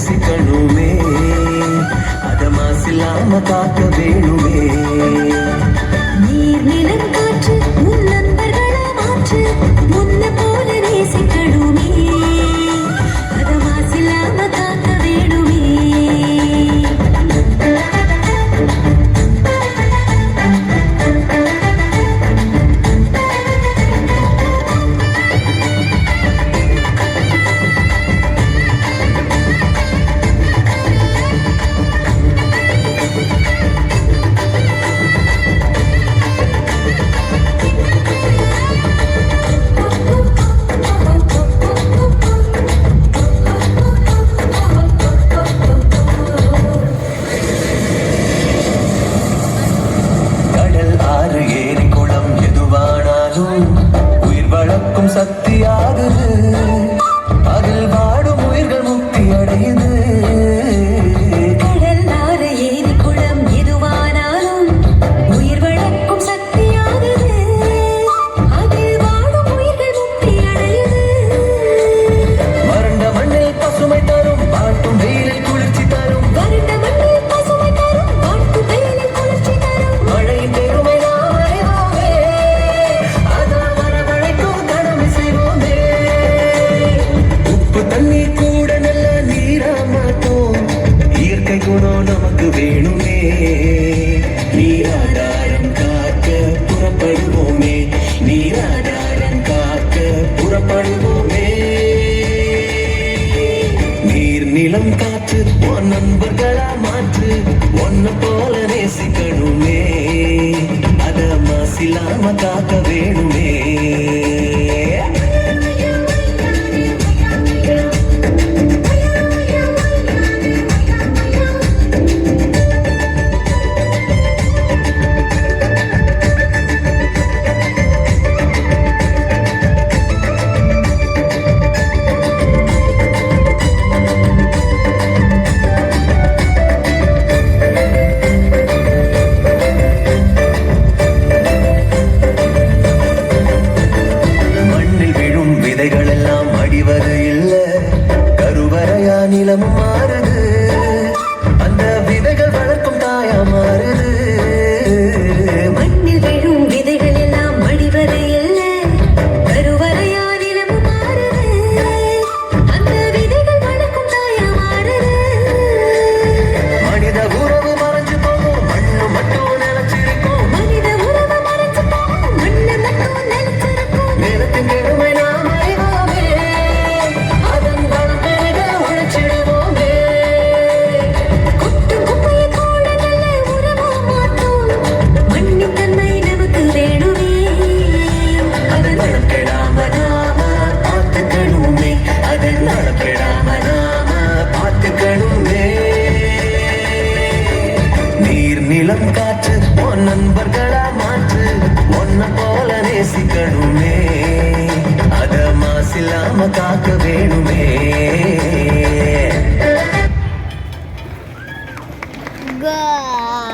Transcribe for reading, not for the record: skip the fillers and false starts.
நேசிக்கணுமே அத மாசில்லாம காக்க வேணுமே நீர் நிலம் காற்று உன் நண்பர்களா மாற்று முன்ன போல நேசிக்கணுமே அத மாசில்லாம காக்க வேணுமே சக்தியாகுது அதில் வாடும் உயிர்கள் முக்தி அடையுது கடல் ஆறு ஏரி குளம் எதுவானாலும் உயிர் வளர்க்கும் சக்தியாகுது அதில் வாடும் உயிர்கள் முக்தி அடையுது வறண்ட மண்ணில் பசுமை தரும் பாட்டும் வெயிலில் குளிர்ச்சி தரும் வறண்ட மண்ணில் பசுமை தரும் பாட்டும் வெயிலில் குளிர்ச்சி தரும் மழையின் பெருமை நாம் அறிவோமே அதான் வரவழைக்கும் கடமை செய்வோமே உப்பு தண்ணி கூட நல்ல நீரா மாட்டோம் இயற்கை குணம் நமக்கு வேணுமே நீராதாரம் காக்க புறப்படுவோமே நீராதாரம் காக்க புறப்படுவோமே நீர் நிலம் காற்று உன் நண்பர்களா மாற்று ஒன்ன போல நேசிக்கணுமே அத மாசில்லாம காக்க வேணுமே நிலமும் மாறுது அந்த விதைகள் வளர்க்கும் தாயா மாறுது மண்ணில் விழும் விதைகள் எல்லாம் மடிவது இல்ல கருவறையா நிலமும் மாறுது அந்த விதைகள் வளர்க்கும் தாயா மாறுது மனித உறவு மறைஞ்சு போகும் மண்ணு மட்டும் நினைச்சிருக்கும் மனித உறவு மறைஞ்சு போகும் மண்ணு மட்டும் நினைச்சிருக்கும் நேரத்தின் பெருமை நாம் அறிவோமே அதன் பலம் பெருக உழைச்சிடுவோமே கொட்டும் குப்பையை கூட நல்ல உறவா மாட்டோம் மண்ணின் தன்மை நமக்கு வேணுமே அதன் நலம் கெடாம நாம பார்த்துக்கணுமே அதன் நலம் கெடாம நாம பார்த்துக்கணுமே நீர் நிலம் காற்று உன் நண்பர்களா மாற்று ஒன்ன போல நேசிக்கணுமே அத மாசில்லாம காக்க வேணுமே Go!